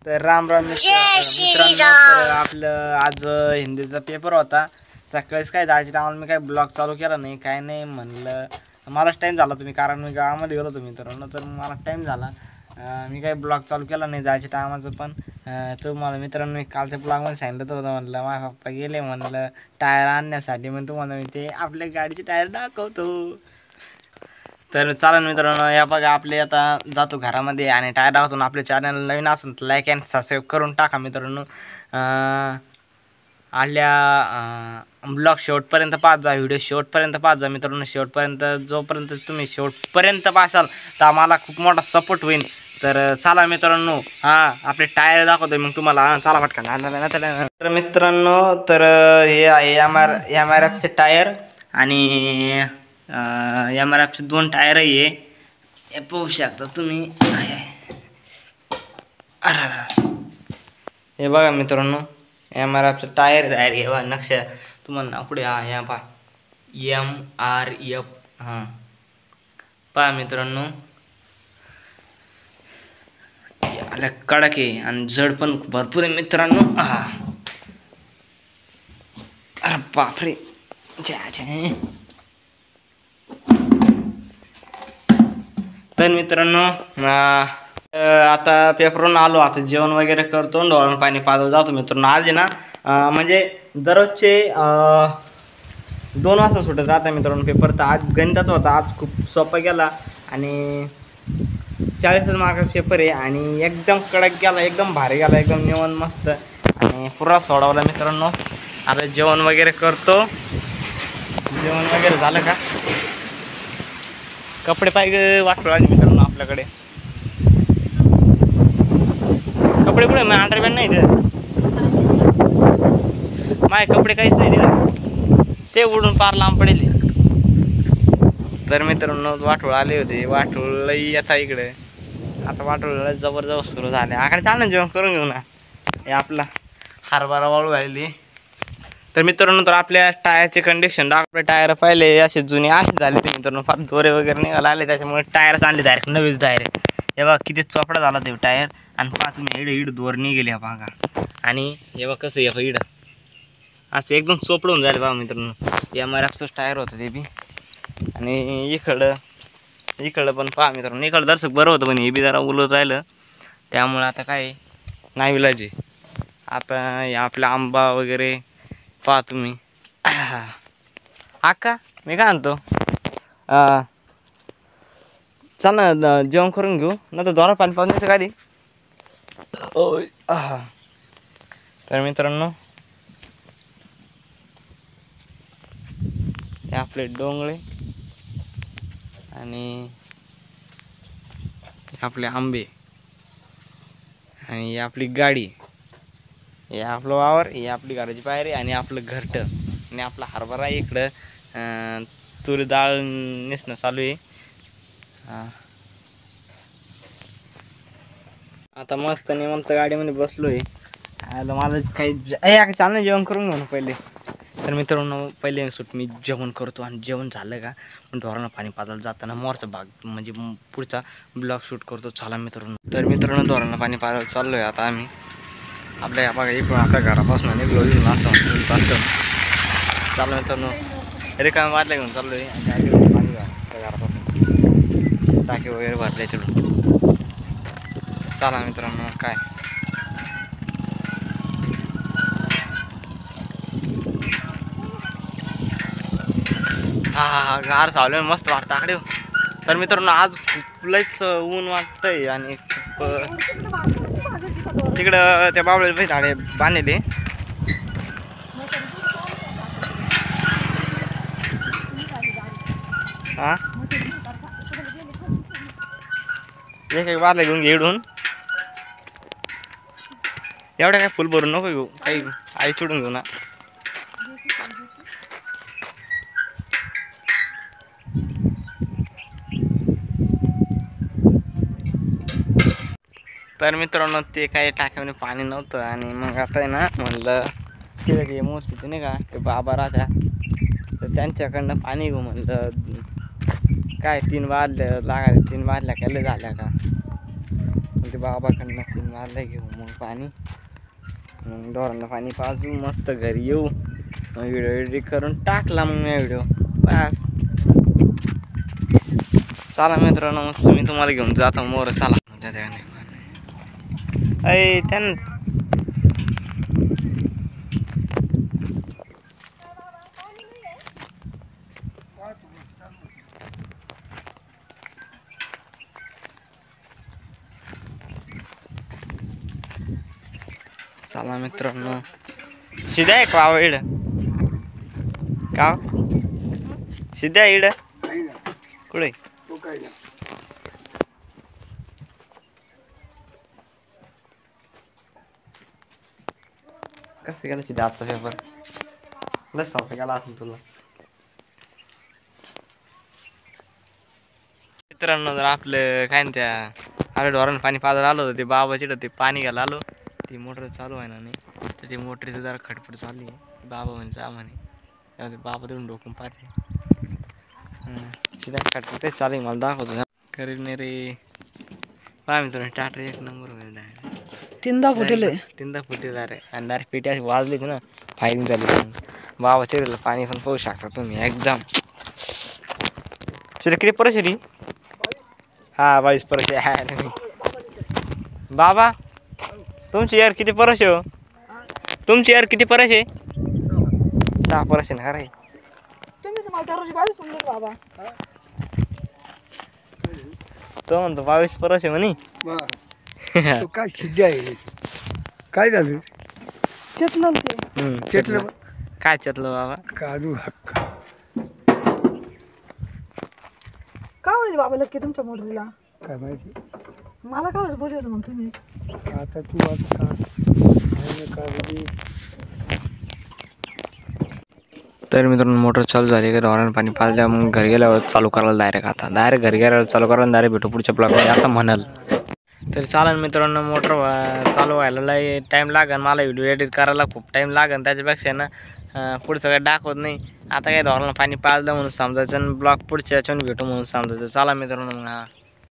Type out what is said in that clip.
तर राम राम मित्रांनो, तर आपलं आज हिंदीचा पेपर होता. सकाळीच काय जायचे टायमाला मी काय ब्लॉग चालू केला नाही, काय नाही म्हणलं. मलाच टाईम झाला तुम्ही, कारण मी गावामध्ये गेलो होतो मित्रांनो, तर मला टाईम झाला. मी काही ब्लॉग चालू केला नाही जायच्या टायमाचं. पण तुम्हाला मित्रांनो मी कालच्या ब्लॉगमध्ये सांगितलं होतं म्हणलं माझ्या पप्पा गेले म्हणलं टायर आणण्यासाठी, मग तुम्हाला मी ते आपल्या गाडीचे टायर दाखवतो. तर चालेल मित्रांनो, या बघा आपले आता जातो घरामध्ये आणि टायर दाखवतो. आपल्या चॅनल नवीन असेल तर लाईक अँड सबस्क्राईब करून टाका मित्रांनो. आल्या ब्लॉग शेवटपर्यंत पाहत जा, व्हिडिओ शेवटपर्यंत पाहत जा मित्रांनो. शेवटपर्यंत जोपर्यंत तुम्ही शेवटपर्यंत पाहाल तर आम्हाला खूप मोठा सपोर्ट होईल. तर चला मित्रांनो, आपले टायर दाखवतो मग तुम्हाला. चला पटकन. तर मित्रांनो, तर हे आहे एम आर एफचे टायर आणि एम आर एफचे 2 टायर आहे. हे पाहू शकता तुम्ही. हे बघा मित्रांनो, एम आर एफचं टायर आहे. हे बघा नक्षा तुम्हाला ना पुढे ह्या पहा MRF. पहा मित्रांनो, याला कडक आहे आणि जड पण भरपूर आहे मित्रांनो. अरे बापरे. तर मित्रांनो, आता पेपरून आलो, आता जेवण वगैरे करतो, डोळ्यानं पाणी पाजत जातो मित्रांनो. आज आहे ना, म्हणजे दररोजचे 2 वाजता सुटत राहता मित्रांनो पेपर. तर आज गणिताचा होता, आज खूप सोपा गेला आणि 40 मार्काचा पेपर आहे आणि एकदम कडक गेला, एकदम भारी गेला, एकदम निवांत मस्त आणि पुरा सोडवला मित्रांनो. आता जेवण वगैरे करतो. जेवण वगैरे झालं का? कपडे पाहिजे वाटलं आले मित्रांनो आपल्याकडे. कपडे कुठे? माझ्या अंडरपॅन्ट नाही दिलं, माझे कपडे काहीच नाही दिलं, ते उडून पार लांब पडेल. तर मित्रांनो वाटोळ आले होते, वाटोळ येता इकडे. आता वाटोळ जबरदस्त सुरू झाले. आकडे चाल ना, जेवण करून घेऊ ना. हे आपला हरभरा वाळू घालली. तर मित्रांनो, तर आपल्या टायरचे कंडिशन आपले टायर पहिले असे जुने असे झाले ते मित्रांनो, फार दोरे वगैरे निघाला आले, त्याच्यामुळे टायरच आणले डायरेक्ट नवीच टायर. हे बघा किती चोपडा झाला ते टायर. आणि पहा तुम्ही इड दोर निघेली हा बघा. आणि हे बघा कसं आहे इड असं एकदम चोपडून झाले बघा मित्रांनो. एम आर एफचंच टायर होतं ते बी. आणि इकडं पण पहा मित्रांनो, इकडं दर्शक बरं होतं पण हे बी जरा उलट राहिलं, त्यामुळे आता काय नाही विलाजी. आता आपला आंबा वगैरे पहा तुम्ही. आका मी काय आणतो, चल ना जेवण करून घेऊ, नंतर दोरा पाणी पाजण्याचं काय. तर मित्रांनो, हे आपले डोंगळे आणि आपले आंबे आणि ही आपली गाडी, हे आपलं वावर, ही आपली घराची पायरी आणि आपलं घरटं आणि आपला हरभरा इकडं तुरी डाळ नेसणं चालू आहे. आता मस्त निवांत गाडीमध्ये बसलोय. मला काही चाल ना जेवण करून घेऊ ना पहिले. तर मित्रांनो, पहिले मी जेवण करतो आणि जेवण झालं का पण ढोरांना पाणी पाजायला जाताना मोरचा भाग म्हणजे पुढचा ब्लॉग शूट करतो. चला मित्रांनो, तर मित्रांनो ढोरांना पाणी पाजायला चाललोय आता आम्ही. आपल्या बघा इकडून आपल्या घरापासून निघलो असं चालू मित्रांनो. रिकाम्या बादल्या घेऊन चाललोय आणि पाणी त्या घरापासून टाकी वगैरे भरले तिकडून. चला मित्रांनो, काय गार सावले मस्त वाटतं आकडे. तर मित्रांनो, आज खूप लयच ऊन वाटतंय आणि तिकडं त्या बाबळे झाडे बांधलेले. एक बादल्या घेऊन घेऊन एवढ्या काय फुल भरून नको घेऊ, काही आई चुडून घेऊ ना. तर मित्रांनो, ते काही टाक्यामध्ये पाणी नव्हतं आणि मग आता आहे ना म्हणलं तिथे मोस्टली नाही का ते बाबा राहत्या, तर त्यांच्याकडनं पाणी घेऊ म्हणलं. काय 3 बादल्या लागायला, 3 बादल्या केल्या झाल्या का ते बाबाकडनं 3 वाजले घेऊ मग पाणी, मग ढोरांना पाणी पाजू, मस्त घरी येऊ, मग व्हिडिओ एडिट करून टाकला मग मी व्हिडिओ बस. चला मित्रांनो मी तुम्हाला घेऊन जातो मोर. चला अय त्यां चला मित्रांनो सिद्धा आहे का इड का सिद्धा इड कुठे कसं गेलं सिद्धा आजचा पेपर लस गेला असेल तुला. मित्रांनो जर आपलं काय ना त्या आपल्या ढोरांना पाणी पाजायला आलो होतं ते बाबाची ते पाणी घ्यायला आलो, ती मोटर चालू आहे ना नाही तर ती मोटरीचं जरा खटपट चालू आहे. बाबा म्हणजे जा म्हणे, बाबा तिकडून डोकून पाहते सीधा खटपट तेच चालू आहे. मला दाखवतो करीब नाही रे पहा मित्रांनो टाटर एक नंबर होईल. 3दा फुटेल रे आणि डायरेक्ट पेटी अशी वाजलीच ना फायरिंग झाली. बाबा चिरलं पाणी पण पाहू शकता तुम्ही एकदम शिरे किती परशरी. हा 22 परश आहे. बाबा तुमची यार किती परश हो, तुमची यार किती परश आहे. 6 परश ना रे तुम्ही बाबा तो म्हणतो 22 परश आहे म्हणे. काय सिद्धी आहे काय झालं चेतलं काय चेतलं बाबा काढू हक्क का होईल बाबा लक्की तुमच्या मोटरीला काय माहिती मला काय बोलवलं मग तुम्ही. आता तू आता का तर मित्रांनो मोटर चालू झाली का ढोरांना पाणी पाजल्या मग घरी गेल्यावर चालू करायला डायरेक्ट आता डायरेक्ट घरी गेल्यावर चालू करायला डायरेक्ट भेटू पुढच्या ब्लॉकमध्ये असं म्हणाल. तर चालेल मित्रांनो मोटर चालू व्हायला लय टाईम लागेल, मला व्हिडिओ एडिट करायला खूप टाईम लागेल, त्याच्यापेक्षा ना पुढचं काही दाखवत नाही. आता काही ढोरांना पाणी पाजलं म्हणून समजायचं आणि ब्लॉक पुढच्या याच्यावर भेटू म्हणून समजायचं. चला मित्रांनो मग